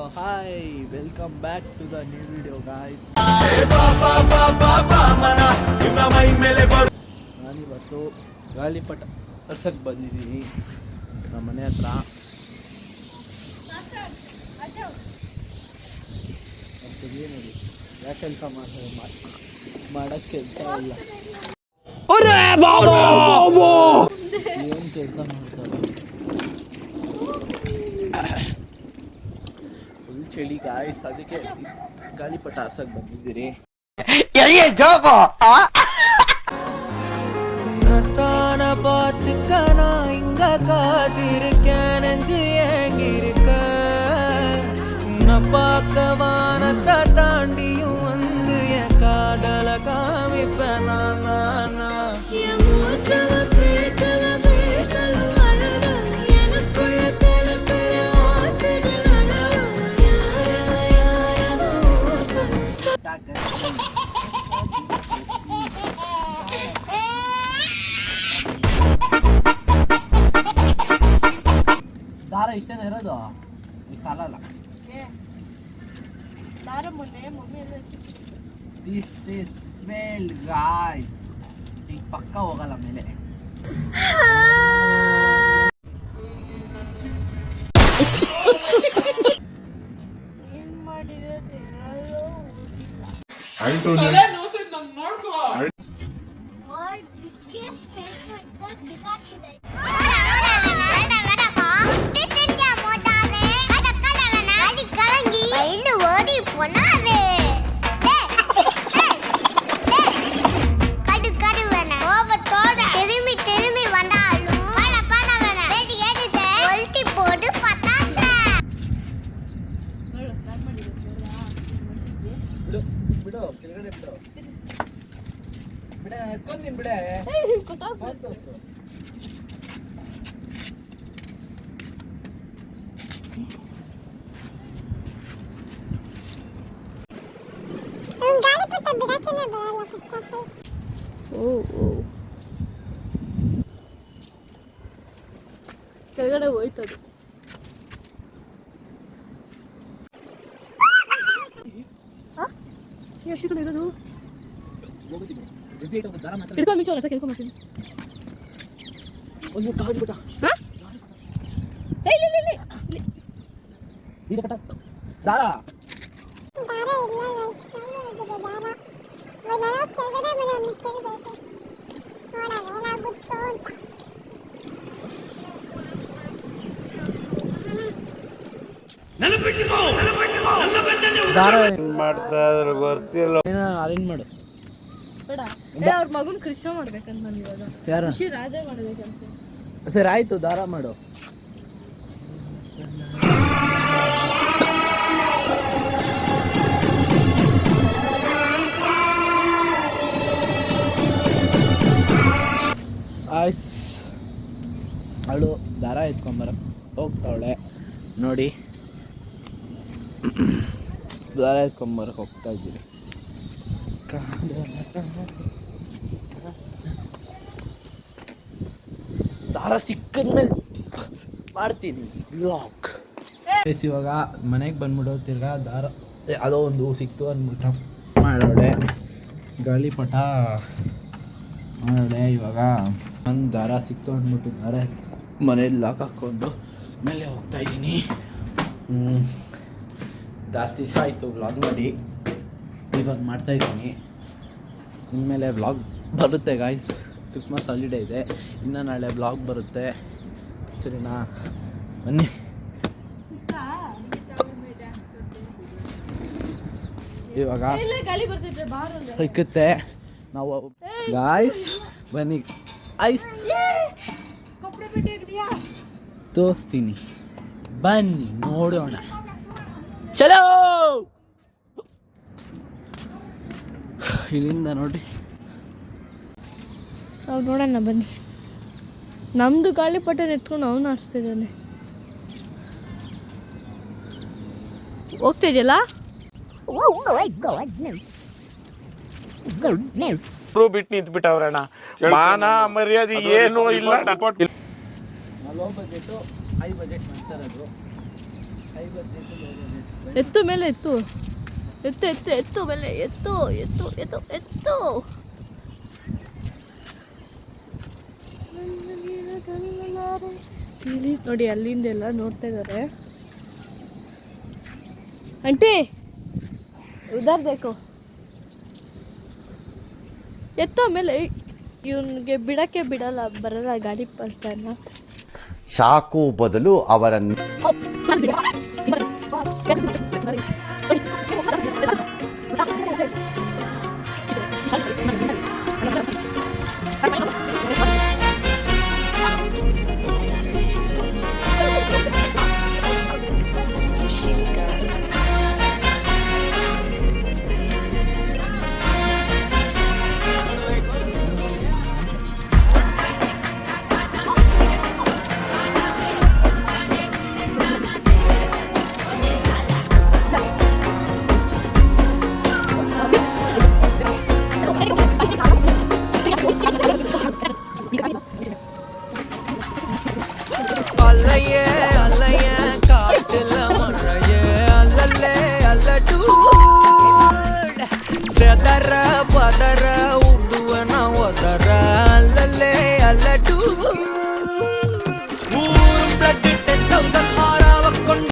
So hi, welcome back to the new video guys. ನಾನಿವತ್ತು ಗಾಳಿಪಟ ಹರ್ಸಕ್ಕೆ ಬಂದಿದ್ದೀನಿ ನಮ್ಮ ಮನೆ ಹತ್ರ. ಏನಿದೆ ಯಾಕೆ ಕೆಲಸ ಮಾಡೋಕ್ಕೆ ಕೆಲಸ ಇಲ್ಲ, ಏನು ಕೆಲಸ ಮಾಡ್ತಾರೆ. ಫುಲ್ ಚಳಿ ಗಾಯ್ಸ್, ಅದಕ್ಕೆ ಗಾಳಿಪಟ ಹರ್ಸಕ್ಕೆ ಬಂದಿದ್ದೀರಿ. தான பார்த்துக்கனா இங்க காத்திருக்க நெஞ்சு ஏங்கிருக்க உன்னை பார்க்க வானத்தை தாண்டியும் வந்து என் காதல காமிப்ப நான் ದಾರ ಇಷ್ಟೇನ ಇರೋದು, ಈ ಸಾಲಲ್ಲ. ದಿಸ್ ಇಸ್ ವೆಲ್ ಗಾಯ್ಸ್, ಈಗ ಪಕ್ಕ ಹೋಗಲ್ಲ ಮೇಲೆ. ಬಿಡು ಕೆಳಗಡೆ ಬಿಡು ಬಿಡ, ಎತ್ಕೊಂತೀನಿ ಬಿಡೆ. ಕೆಳಗಡೆ ಹೋಯ್ತದು. ದಾರ ಮಾಡ್ತಾ ಇದ್ರು ಗೊತ್ತಿಲ್ಲ, ಅರೇಂಜ್ ಮಾಡು. ಬೇಡ, ಅವ್ರ ಮಗನ್ ಕೃಷ್ಣ ಮಾಡ್ಬೇಕಂತ ನಾನು ಇವಾಗ. ಯಾರು ರಾಜ ಮಾಡ್ಬೇಕಂತ. ಸರಿ ಆಯ್ತು, ದಾರ ಮಾಡು. ಆಯ್ಸ್ ಅವಳು ದಾರ ಎತ್ಕೊಂಬರ ಹೋಗ್ತಾವಳೆ ನೋಡಿ, ದಾರ ಎತ್ಕೊಂಬರಕ್ಕೆ ಹೋಗ್ತಾ ಇದ್ದೀರಿ. ದಾರ ಸಿಕ್ಕದ್ಮೇಲೆ ಮಾಡ್ತೀನಿ ಬ್ಲಾಗ್. ಇವಾಗ ಮನೆಗೆ ಬಂದ್ಬಿಡೋ ತಿರ್ಗಾ ದಾರ ಯಾವುದೋ ಒಂದು ಸಿಕ್ತು ಅಂದ್ಬಿಟ್ಟು ಮಾಡೋಡೆ ಗಾಳಿಪಟ ಮಾಡೋಡೆ. ಇವಾಗ ಒಂದು ದಾರ ಸಿಕ್ತು ಅಂದ್ಬಿಟ್ಟು ದಾರ ಮನೇಲಿ ಲಾಕ್ ಹಾಕ್ಕೊಂಡು ಮೇಲೆ ಹೋಗ್ತಾಯಿದ್ದೀನಿ. ಜಾಸ್ತಿ ದಿವಸ ಆಯಿತು ವ್ಲಾಗ್ ಮಾಡಿ, ಇವಾಗ ಮಾಡ್ತಾಯಿದ್ದೀನಿ. ಇನ್ಮೇಲೆ ವ್ಲಾಗ್ ಬರುತ್ತೆ ಗಾಯ್ಸ್, ಕ್ರಿಸ್ಮಸ್ ಹಾಲಿಡೇ ಇದೆ, ಇನ್ನು ನಾಳೆ ವ್ಲಾಗ್ ಬರುತ್ತೆ. ಸರಿನಾ, ಬನ್ನಿ. ಇವಾಗ ಸಿಕ್ಕುತ್ತೆ ನಾವು ಗಾಯ್ಸ್, ಬನ್ನಿ ಐಸ್ ತೋರಿಸ್ತೀನಿ, ಬನ್ನಿ ನೋಡೋಣ. ಚಲೋ ಇಲ್ಲಿಂದ ನೋಡಿ, ನಾವು ನೋಡೋಣ ಬನ್ನಿ. ನಮ್ಮದು ಗಾಳಿಪಟ ಎತ್ಕೊಂಡು ಅವನು ಆಡಿಸ್ತಿದ್ದಾನೆ. ಹೋಗ್ತಾ ಇದೆಯಲ್ಲ, ಬಿಟ್ಟು ನಿಂತು ಬಿಟ್ಟವ್ರಣ್ಣ, ಮಾನ ಮರ್ಯಾದೆ ಏನು ಇಲ್ಲ. ಲೋ ಬಜೆಟು ಹೈ ಬಜೆಟ್ ಮಾಡ್ತಾರದು. ಎತ್ತು ಮೇಲೆ ಎತ್ತು ಎತ್ತು ಎತ್ತು ಎತ್ತು ಮೇಲೆ ಎತ್ತು ಎತ್ತು ಎತ್ತು ಎತ್ತು ಇಲ್ಲಿ ನೋಡಿ ಅಲ್ಲಿಂದೆಲ್ಲ ನೋಡ್ತಾ ಇದ್ದಾರೆ ಆಂಟಿ ಉದಾರ್ ದೇಕೋ ಎತ್ತು ಆಮೇಲೆ ಇವನಿಗೆ ಬಿಡಕ್ಕೆ ಬಿಡಲ್ಲ ಬರಲ್ಲ ಗಾಡಿ ಪಲ್ಟನ್ನ ಚಾಕು ಬದಲು ಅವರನ್ನು